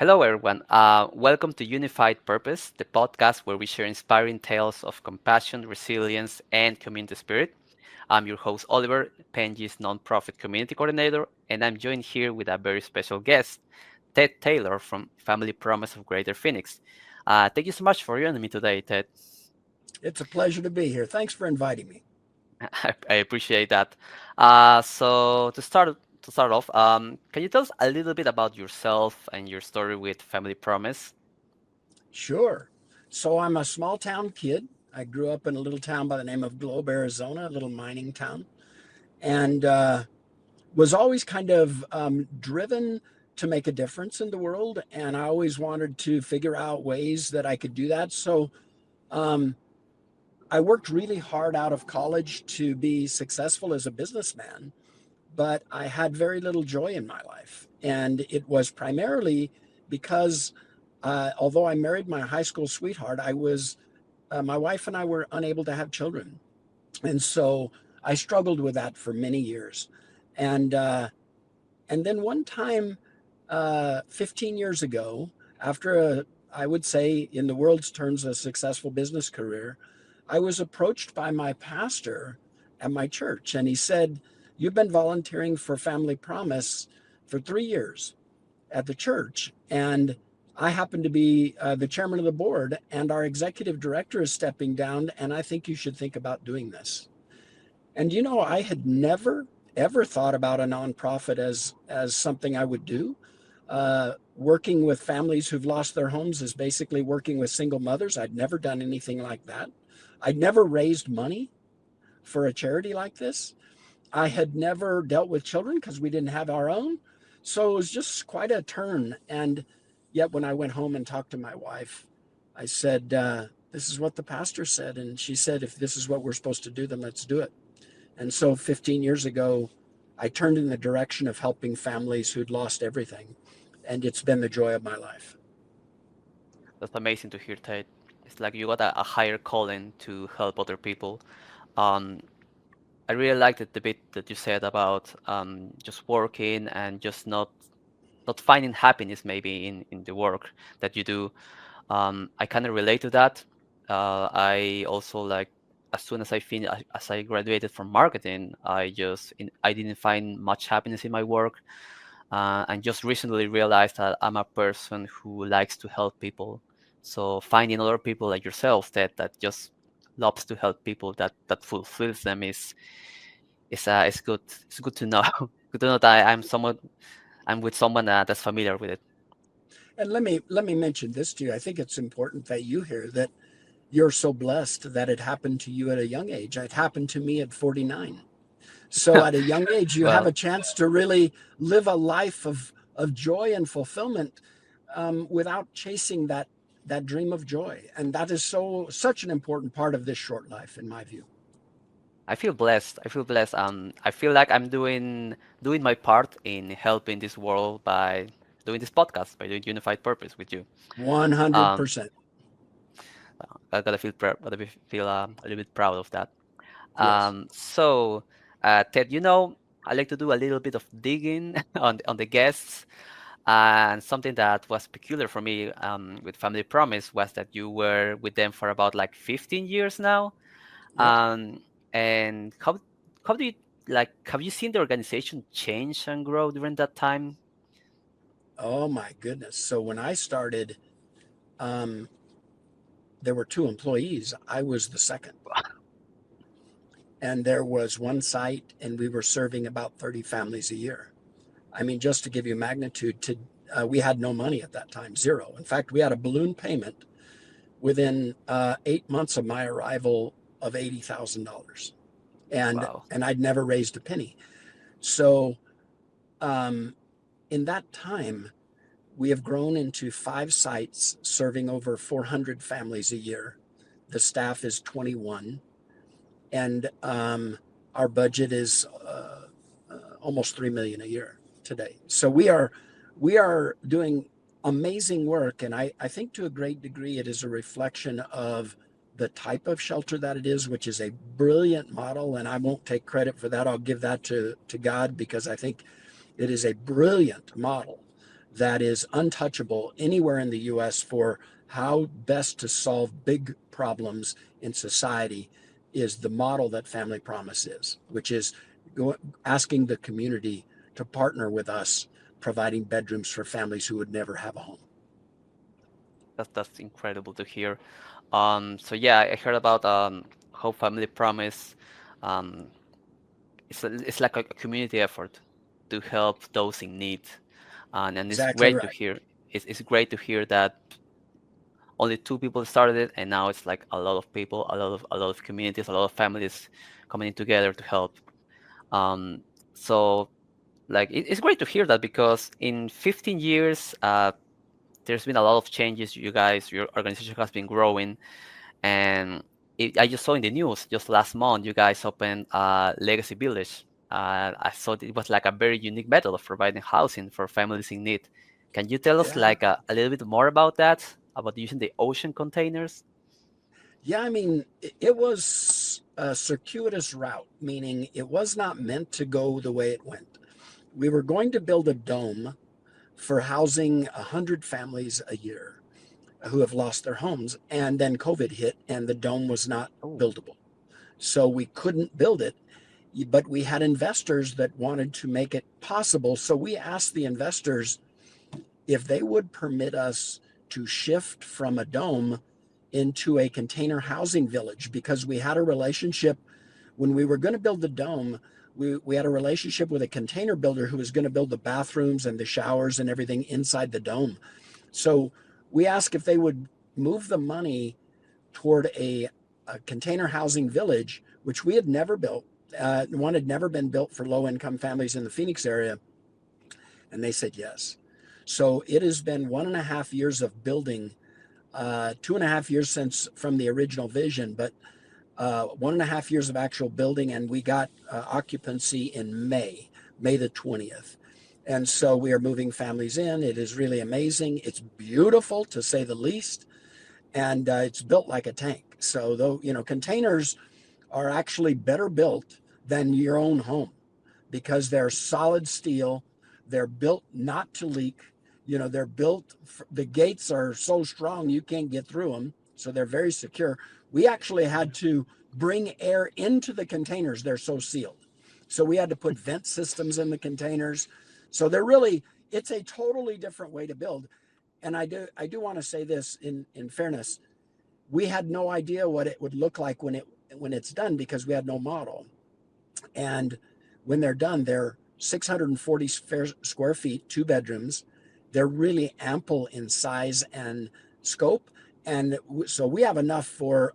Hello, everyone. Welcome to Unified Purpose, the podcast where we share inspiring tales of compassion, resilience, and community spirit. I'm your host, Oliver, Penji's nonprofit community coordinator, and I'm joined here with a very special guest, Ted Taylor from Family Promise of Greater Phoenix. Thank you so much for joining me today, Ted. It's a pleasure to be here. Thanks for inviting me. I appreciate that. So to start off, can you tell us a little bit about yourself and your story with Family Promise? Sure. So I'm a small town kid. I grew up in a little town by the name of Globe, Arizona, a little mining town, and was always kind of driven to make a difference in the world. And I always wanted to figure out ways that I could do that. So um, I worked really hard out of college to be successful as a businessman, but I had very little joy in my life. And it was primarily because although I married my high school sweetheart, my wife and I were unable to have children. And so I struggled with that for many years. And, uh, and then one time, 15 years ago, after I would say in the world's terms, a successful business career, I was approached by my pastor at my church. And he said, "You've been volunteering for Family Promise for 3 years at the church. And I happen to be the chairman of the board, and our executive director is stepping down. And I think you should think about doing this." And I had never ever thought about a nonprofit as something I would do. Working with families who've lost their homes is basically working with single mothers. I'd never done anything like that. I'd never raised money for a charity like this. I had never dealt with children because we didn't have our own. So it was just quite a turn. And yet, when I went home and talked to my wife, I said, "This is what the pastor said." And she said, "If this is what we're supposed to do, then let's do it." And so 15 years ago, I turned in the direction of helping families who'd lost everything. And it's been the joy of my life. That's amazing to hear, Ted. It's like you got a higher calling to help other people. Um, I really liked it the bit that you said about just working and just not finding happiness maybe in the work that you do. I kind of relate to that. I also like as soon as as I graduated from marketing, I didn't find much happiness in my work, and just recently realized that I'm a person who likes to help people. So finding other people like yourself that just loves to help people that fulfills them is good. It's good to know. Good to know that I'm with someone that's familiar with it. And let me mention this to you. I think it's important that you hear that you're so blessed that it happened to you at a young age. It happened to me at 49. So at a young age, you have Well, a chance to really live a life of joy and fulfillment without chasing that dream of joy. And that is such an important part of this short life, in my view. I feel blessed. I feel blessed. I feel like I'm doing my part in helping this world by doing this podcast, by doing Unified Purpose with you. Um, 100%. I gotta feel a little bit proud of that. Yes. Ted, I like to do a little bit of digging on the guests, and something that was peculiar for me with Family Promise was that you were with them for about like 15 years now. Yep. And how do you like have you seen the organization change and grow during that time? Oh my goodness. So when I started, um, there were two employees. I was the second. And there was one site, and we were serving about 30 families a year. I mean, just to give you magnitude, we had no money at that time, zero. In fact, we had a balloon payment within 8 months of my arrival of $80,000, and Wow. and I'd never raised a penny. So um, in that time, we have grown into 5 sites serving over 400 families a year. The staff is 21, and our budget is almost 3 million a year today. So we are doing amazing work, and I think to a great degree it is a reflection of the type of shelter that it is, which is a brilliant model. And I won't take credit for that. I'll give that to God, because I think it is a brilliant model. that is untouchable anywhere in the US for how best to solve big problems in society is the model that Family Promise is, which is asking the community to partner with us, providing bedrooms for families who would never have a home. That's incredible to hear. So yeah, I heard about how Family Promise. Um, it's like a community effort to help those in need, and it's Exactly great to right. hear. It's great to hear that only two people started it, and now it's like a lot of people, a lot of communities, a lot of families coming together to help. Um, so like it's great to hear that because in 15 years, there's been a lot of changes. Your organization has been growing, and I just saw in the news just last month you guys opened Legacy Village. I thought it was like a very unique method of providing housing for families in need. Can you tell us Yeah. like a little bit more about that? About using the ocean containers? Yeah, I mean, it was a circuitous route, meaning it was not meant to go the way it went. We were going to build a dome for housing 100 families a year who have lost their homes. And then COVID hit and the dome was not Oh, buildable. So we couldn't build it, but we had investors that wanted to make it possible. So we asked the investors if they would permit us to shift from a dome into a container housing village because we had a relationship when we were going to build the dome. We had a relationship with a container builder who was going to build the bathrooms and the showers and everything inside the dome. So we asked if they would move the money toward a container housing village, which we had never built. One had never been built for low income families in the Phoenix area. And they said yes. So it has been 1.5 years of building, 2.5 years since from the original vision, but 1.5 years of actual building. And we got occupancy in May the 20th. And so we are moving families in. It is really amazing. It's beautiful to say the least. And it's built like a tank. So though, containers are actually better built than your own home because they're solid steel. They're built not to leak. They're built, the gates are so strong you can't get through them. So they're very secure. We actually had to bring air into the containers, they're so sealed. So we had to put vent systems in the containers. So it's a totally different way to build. And I do want to say this in fairness, we had no idea what it would look like when it's done because we had no model. And when they're done, they're 640 square feet, 2 bedrooms. They're really ample in size and scope. And so we have enough for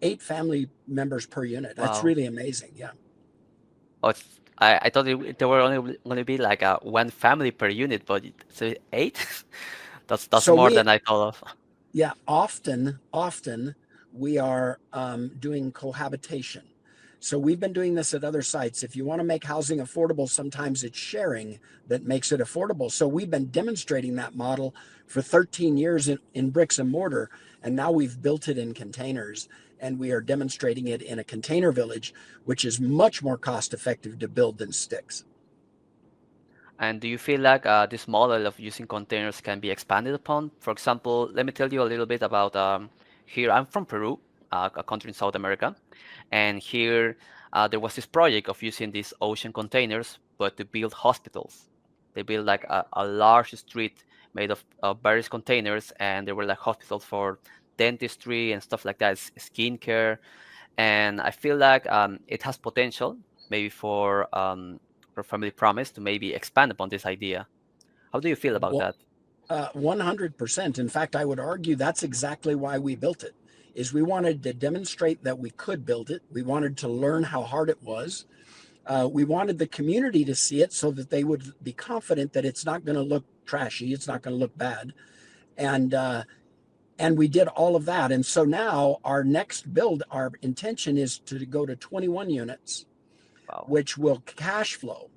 8 family members per unit. That's wow. really amazing. Yeah. Oh, I thought there were only going to be like a one family per unit, but so eight? That's So more we, than I thought of. yeah, often we are doing cohabitation. So we've been doing this at other sites. If you want to make housing affordable, sometimes it's sharing that makes it affordable. So we've been demonstrating that model for 13 years in bricks and mortar, and now we've built it in containers, and we are demonstrating it in a container village, which is much more cost effective to build than sticks. And do you feel like this model of using containers can be expanded upon? For example, let me tell you a little bit about here. I'm from Peru, a country in South America, and here there was this project of using these ocean containers, but to build hospitals. They built like a large street made of various containers, and there were like hospitals for dentistry and stuff like that, skincare, and I feel like it has potential maybe for Family Promise to maybe expand upon this idea. How do you feel about Well, that? 100%. In fact, I would argue that's exactly why we built it. Is we wanted to demonstrate that we could build it. We wanted to learn how hard it was. We wanted the community to see it so that they would be confident that it's not going to look trashy, it's not going to look bad, and we did all of that. And so now our next build, our intention is to go to 21 units, Wow. which will cash flow.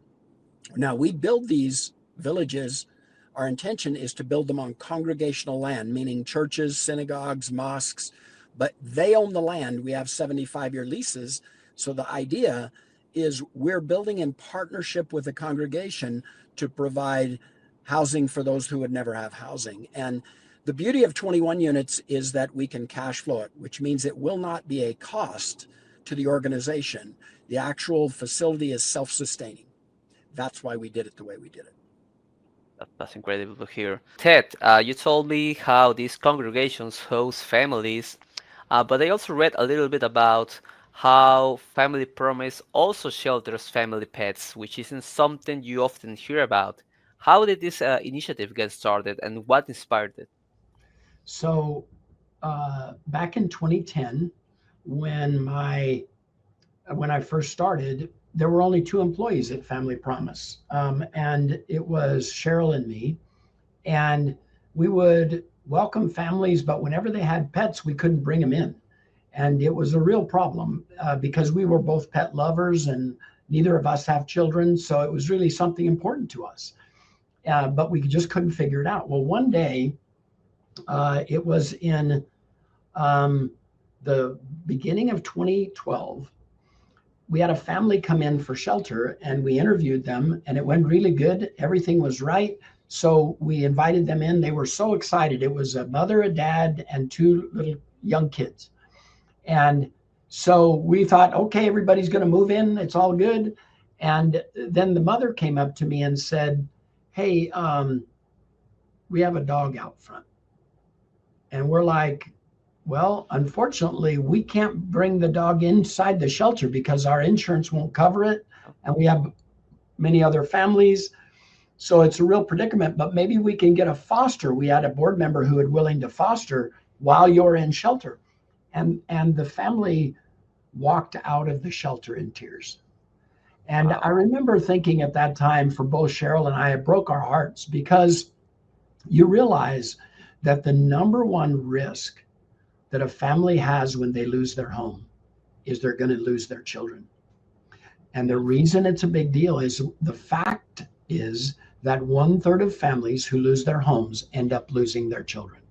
Now we build these villages. Our intention is to build them on congregational land, meaning churches, synagogues, mosques, but they own the land. We have 75-year leases. So the idea is we're building in partnership with the congregation to provide housing for those who would never have housing. And the beauty of 21 units is that we can cash flow it, which means it will not be a cost to the organization. The actual facility is self-sustaining. That's why we did it the way we did it. That's incredible to hear. Ted, you told me how these congregations host families, but I also read a little bit about how Family Promise also shelters family pets, which isn't something you often hear about. How did this initiative get started and what inspired it? So back in 2010, when my when I first started, there were only two employees at Family Promise, and it was Cheryl and me. And we would welcome families, but whenever they had pets, we couldn't bring them in, and it was a real problem because we were both pet lovers, and neither of us have children, so it was really something important to us. But we just couldn't figure it out. Well, one day, it was in um, the beginning of 2012, we had a family come in for shelter and we interviewed them and it went really good. Everything was right. So we invited them in. They were so excited. It was a mother, a dad, and two little young kids. And so we thought, okay, everybody's going to move in. It's all good. And then the mother came up to me and said, hey, we have a dog out front. And we're like, well, unfortunately, we can't bring the dog inside the shelter because our insurance won't cover it. And we have many other families. So it's a real predicament, but maybe we can get a foster. We had a board member who was willing to foster while you're in shelter. And the family walked out of the shelter in tears. And I Wow, remember thinking at that time for both Cheryl and I, it broke our hearts because you realize that the number one risk that a family has when they lose their home is they're going to lose their children. And the beautiful. reason it's a big deal is the fact is that one third of families who lose their homes end up losing their children.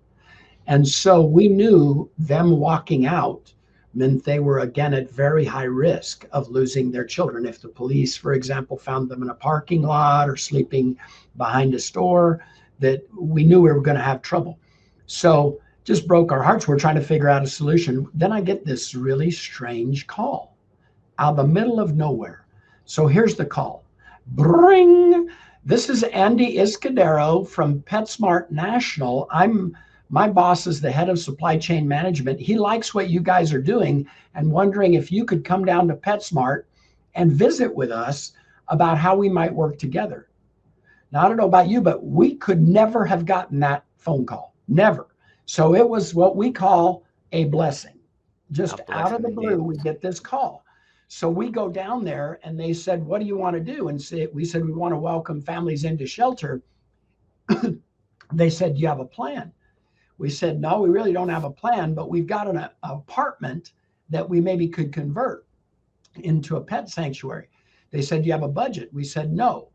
And so we knew them walking out meant they were again at very high risk of losing their children. If the police, for example, found them in a parking lot or sleeping behind a store, that we knew we were going to have trouble. So just broke our hearts. We're trying to figure out a solution. Then I get this really strange call out of the middle of nowhere. So here's the call. Bring. This is Andy Iscadero from PetSmart National. My boss is the head of supply chain management. He likes what you guys are doing and wondering if you could come down to PetSmart and visit with us about how we might work together. Now, I don't know about you, but we could never have gotten that phone call. Never. So it was what we call a blessing. A Just out of blessing the blue, indeed. we get this call. So we go down there and they said, what do you want to do? And we said, we want to welcome families into shelter. They said, do you have a plan? We said, no, we really don't have a plan, but we've got an apartment that we maybe could convert into a pet sanctuary. They said, do you have a budget? We said, no.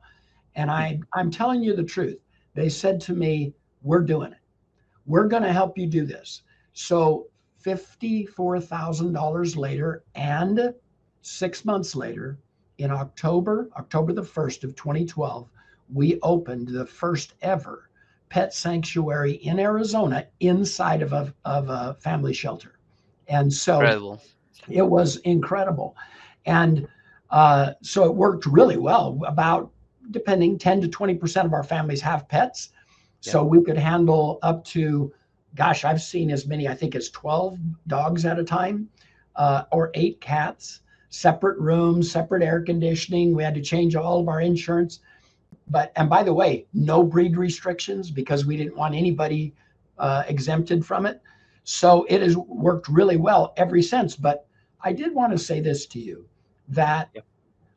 And I'm telling you the truth. They said to me, we're doing it. We're going to help you do this. So $54,000 later and 6 months later, in October the 1st of 2012, we opened the first ever pet sanctuary in Arizona inside of a family shelter. And so Incredible. it was incredible. And so it worked really well. About, depending, 10 to 20% of our families have pets. Yep. So we could handle up to, gosh, I've seen as many, I think, as 12 dogs at a time, or 8 cats, separate rooms, separate air conditioning. We had to change all of our insurance. And by the way, no breed restrictions because we didn't want anybody exempted from it. So it has worked really well ever since. But I did want to say this to you that Yep.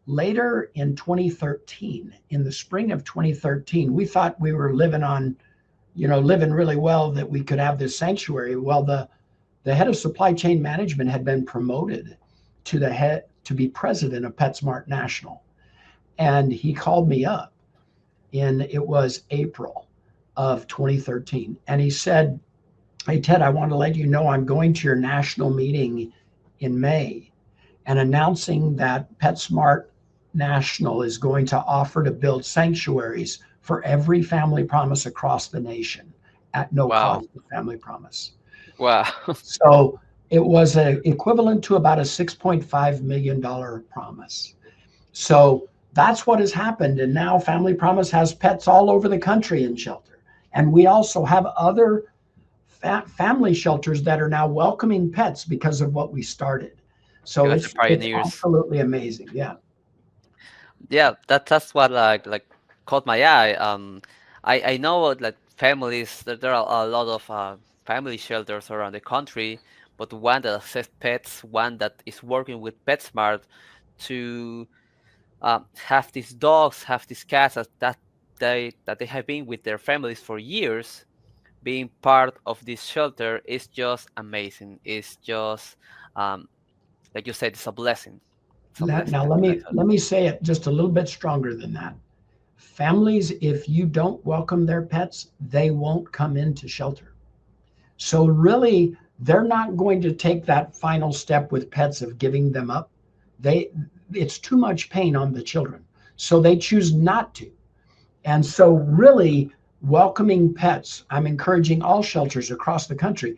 later in 2013, in the spring of 2013, we thought we were living really well, that we could have this sanctuary. Well, the head of supply chain management had been promoted to be president of PetSmart National. And he called me up it was April of 2013. And he said, hey, Ted, I want to let you know I'm going to your national meeting in May and announcing that PetSmart National is going to offer to build sanctuaries for every family promise across the nation at no Wow. cost to Family Promise. Wow. So it was equivalent to about a $6.5 million promise. So that's what has happened. And now Family Promise has pets all over the country in shelter. And we also have other family shelters that are now welcoming pets because of what we started. You So guys are it's pioneers. absolutely amazing. Yeah. Yeah, that's what like caught my eye. I know like families there are a lot of family shelters around the country, but one that accepts pets, one that is working with PetSmart to have these dogs, have these cats that they have been with their families for years. Being part of this shelter is just amazing. It's just like you said, it's a blessing. It's a blessing Now to be in that shelter. let me say it just a little bit stronger than that. Families, if you don't welcome their pets, they won't come into shelter. So really, they're not going to take that final step with pets of giving them up. They it's too much pain on the children. So they choose not to. And so really welcoming pets, I'm encouraging all shelters across the country.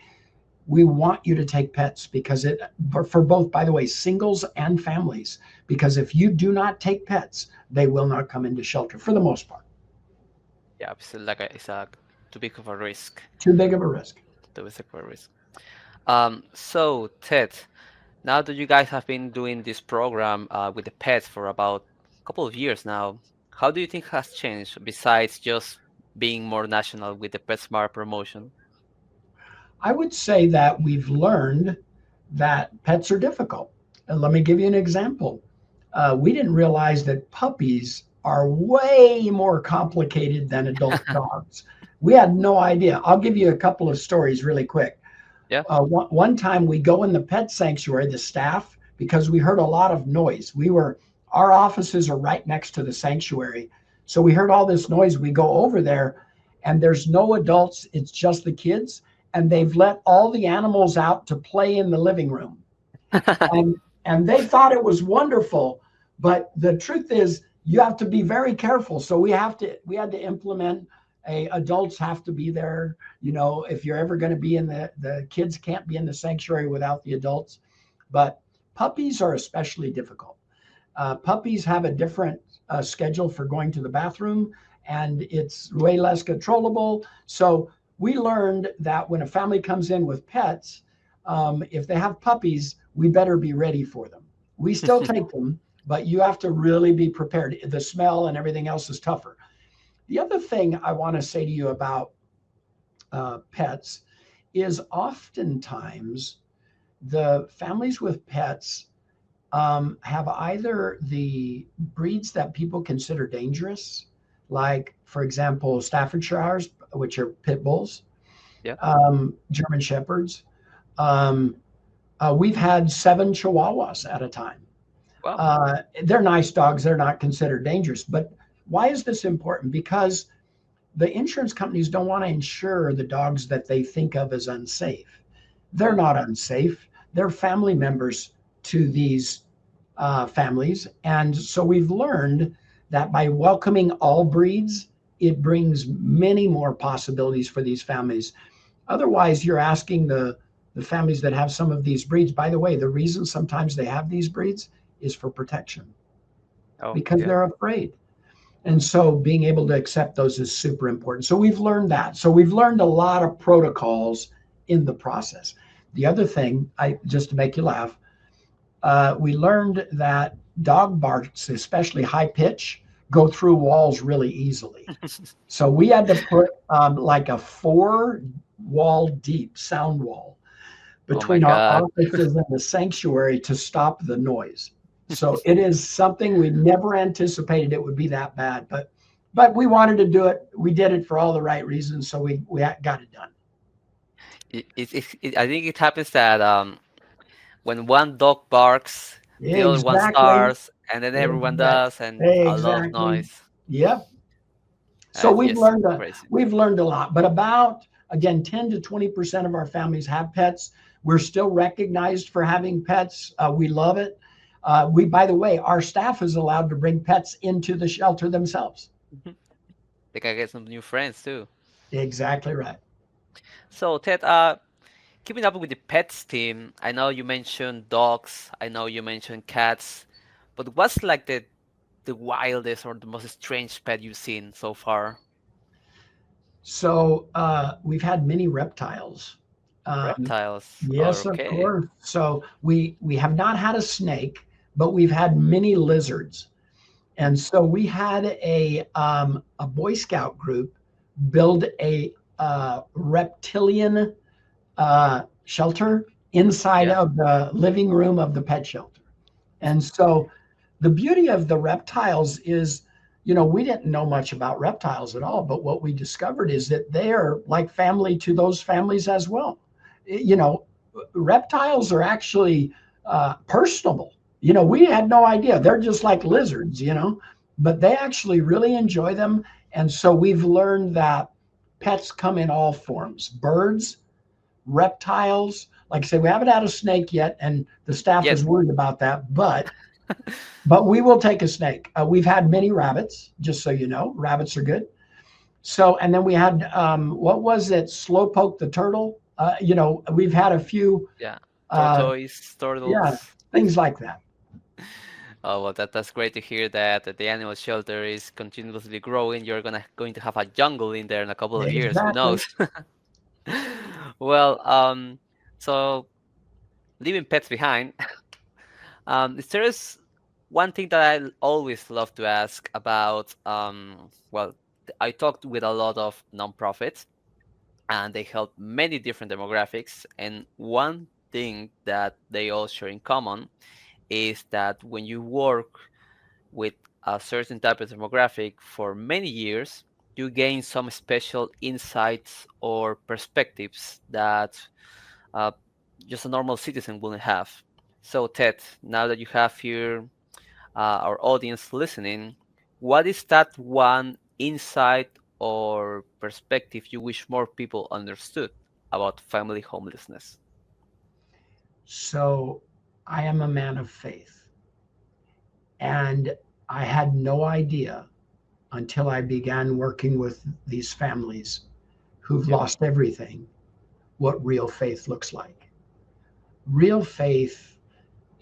We want you to take pets because it for both, by the way, singles and families, because if you do not take pets, they will not come into shelter for the most part. Yeah, it's a too big of a risk. Too big of a risk. Too big of a risk. So Ted, now that you guys have been doing this program with the pets for about a couple of years now, how do you think has changed besides just being more national with the PetSmart promotion? I would say that we've learned that pets are difficult. And let me give you an example. We didn't realize that puppies are way more complicated than adult dogs. We had no idea. I'll give you a couple of stories really quick. Yeah. One time we go in the pet sanctuary, the staff, because we heard a lot of noise. Our offices are right next to the sanctuary. So we heard all this noise. We go over there and there's no adults, it's just the kids. And they've let all the animals out to play in the living room. And and they thought it was wonderful. But the truth is you have to be very careful. So we had to implement adults have to be there. If you're ever going to be in the kids can't be in the sanctuary without the adults. But puppies are especially difficult. Puppies have a different schedule for going to the bathroom, and it's way less controllable. So we learned that when a family comes in with pets, if they have puppies, we better be ready for them. We still take them, but you have to really be prepared. The smell and everything else is tougher. The other thing I want to say to you about pets is oftentimes the families with pets have either the breeds that people consider dangerous, like, for example, Staffordshires, which are pit bulls, Yeah. German Shepherds. Um, we've had 7 Chihuahuas at a time. Wow. They're nice dogs, they're not considered dangerous. But why is this important? Because the insurance companies don't want to insure the dogs that they think of as unsafe. They're Oh. not unsafe, they're family members to these families. And so we've learned that by welcoming all breeds, it brings many more possibilities for these families. Otherwise, you're asking the families that have some of these breeds. By the way, the reason sometimes they have these breeds is for protection Oh, because yeah. they're afraid. And so being able to accept those is super important. So we've learned that. So we've learned a lot of protocols in the process. The other thing, I just to make you laugh, we learned that dog barks, especially high pitch, go through walls really easily. So we had to put like a 4 wall deep sound wall Oh my between our God. offices and the sanctuary to stop the noise. So it is something we never anticipated it would be that bad, but we wanted to do it. We did it for all the right reasons, so we got it done. I think it happens that when one dog barks, the other one Exactly. starts, and then everyone Exactly. does, and a lot of Exactly. noise. Yep. So It's just crazy. we've learned a lot, but about again 10 to 20% of our families have pets. We're still recognized for having pets. We love it. We, by the way, our staff is allowed to bring pets into the shelter themselves. They can get some new friends too. Exactly right. So Ted, keeping up with the pets team, I know you mentioned dogs, I know you mentioned cats, but what's like the wildest or the most strange pet you've seen so far? So we've had many reptiles. Um, Reptiles are yes, of okay. course. So we have not had a snake, but we've had many lizards. And Hmm. so we had a Boy Scout group build a reptilian shelter inside Yeah. of the living room of the pet shelter. And so the beauty of the reptiles is, we didn't know much about reptiles at all, but what we discovered is that they're like family to those families as well. You know, reptiles are actually personable. We had no idea. They're just like lizards, but they actually really enjoy them. And so we've learned that pets come in all forms: birds, reptiles. Like I said, we haven't had a snake yet, and the staff Yet. is worried about that, but we will take a snake. We've had many rabbits, just so you know. Rabbits are good. So, and then we had what was it? Slowpoke the turtle. We've had a few, Yeah. uh, Tortoise, yeah, turtles. things like that. Oh, well, that's great to hear that the animal shelter is continuously growing. You're going to have a jungle in there in a couple of years. Who Exactly. knows? Well, so leaving pets behind, is there is one thing that I always love to ask about. Well, I talked with a lot of nonprofits, and they help many different demographics. And one thing that they all share in common is that when you work with a certain type of demographic for many years, you gain some special insights or perspectives that uh, just a normal citizen wouldn't have. So, Ted, now that you have here our audience listening, what is that one insight or perspective you wish more people understood about family homelessness? So, I am a man of faith, and I had no idea until I began working with these families who've Yep. lost everything what real faith looks like. Real faith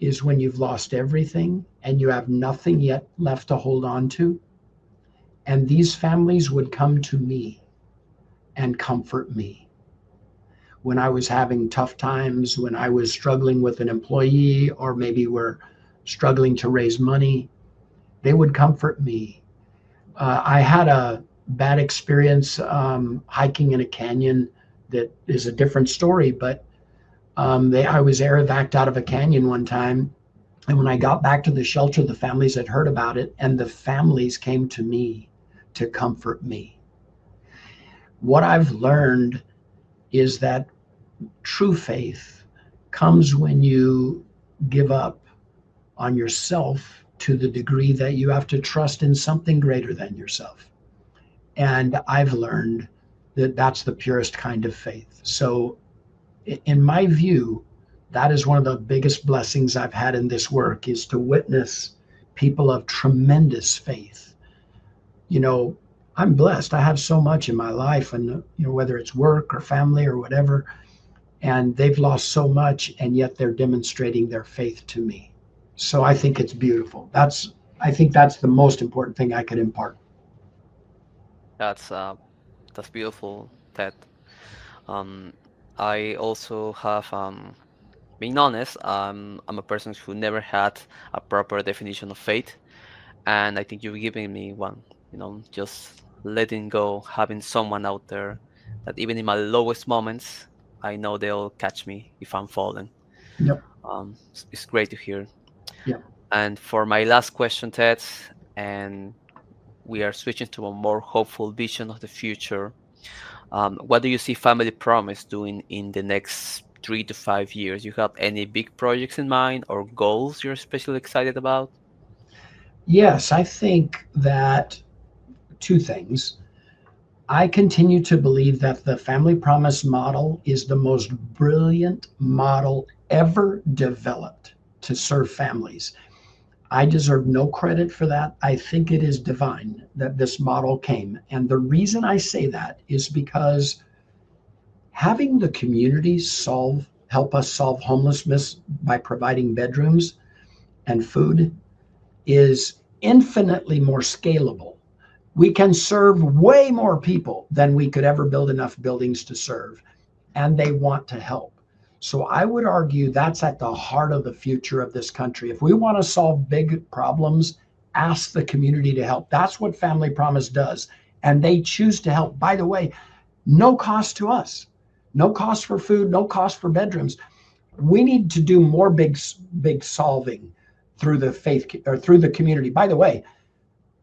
is when you've lost everything and you have nothing yet left to hold on to. And these families would come to me and comfort me. When I was having tough times, when I was struggling with an employee, or maybe we're struggling to raise money, they would comfort me. I had a bad experience hiking in a canyon that is a different story, but I was air evac out of a canyon one time. And when I got back to the shelter, the families had heard about it, and the families came to me to comfort me. What I've learned is that true faith comes when you give up on yourself to the degree that you have to trust in something greater than yourself. And I've learned that that's the purest kind of faith. So, in my view, that is one of the biggest blessings I've had in this work, is to witness people of tremendous faith. You know, I'm blessed. I have so much in my life, and whether it's work or family or whatever, and they've lost so much, and yet they're demonstrating their faith to me. So I think it's beautiful. I think that's the most important thing I could impart. That's uh, that's beautiful, Ted. Um, I also have being honest, I'm a person who never had a proper definition of faith, and I think you've given me one. Just letting go, having someone out there that even in my lowest moments, I know they'll catch me if I'm falling. Yep. It's great to hear. Yep. And for my last question, Ted, and we are switching to a more hopeful vision of the future. What do you see Family Promise doing in the next 3 to 5 years? You have any big projects in mind or goals you're especially excited about? Yes, I think that two things. I continue to believe that the family promise model is the most brilliant model ever developed to serve families. I deserve no credit for that. I think it is divine that this model came. And the reason I say that is because having the community help us solve homelessness by providing bedrooms and food is infinitely more scalable. We can serve way more people than we could ever build enough buildings to serve, and they want to help. So I would argue that's at the heart of the future of this country. If we want to solve big problems, ask the community to help. That's what Family Promise does. And they choose to help. By the way, no cost to us, no cost for food, no cost for bedrooms. We need to do more big solving through the faith or through the community. By the way,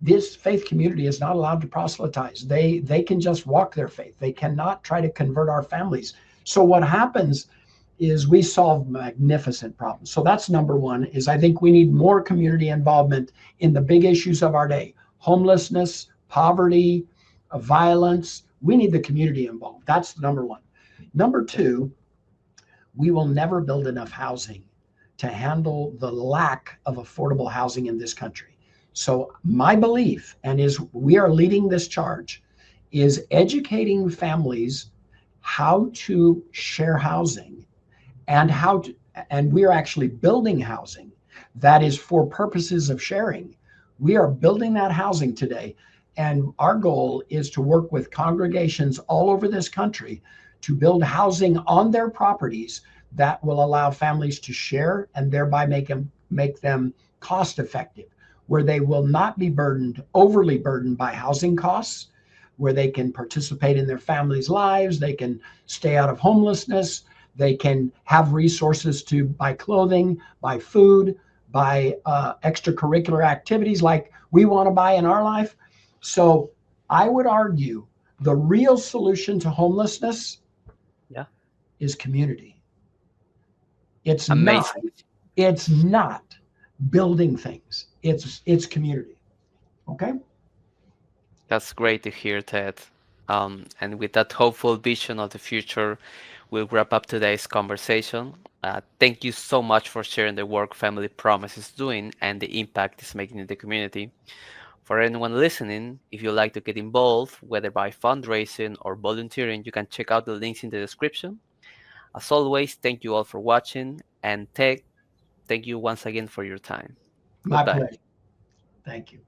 this faith community is not allowed to proselytize. They can just walk their faith. They cannot try to convert our families. So what happens is we solve magnificent problems. So that's number one, is I think we need more community involvement in the big issues of our day: homelessness, poverty, violence. We need the community involved. That's number one. Number Yeah, two, we will never build enough housing to handle the lack of affordable housing in this country. So my belief, and is we are leading this charge, is educating families how to share housing, and how to, and we are actually building housing that is for purposes of sharing. We are building that housing today, and our goal is to work with congregations all over this country to build housing on their properties that will allow families to share and thereby make them cost effective, where they will not be overly burdened by housing costs, where they can participate in their families' lives, they can stay out of homelessness, they can have resources to buy clothing, buy food, buy extracurricular activities like we want to buy in our life. So I would argue the real solution to homelessness yeah, is community. It's not. amazing. It's not building things. It's community. Okay. That's great to hear, Ted. And with that hopeful vision of the future, we'll wrap up today's conversation. Thank you so much for sharing the work Family Promise is doing and the impact it's making in the community. For anyone listening, if you'd like to get involved, whether by fundraising or volunteering, you can check out the links in the description. As always, thank you all for watching, and Ted, thank you once again for your time. My Goodbye. pleasure. Thank you.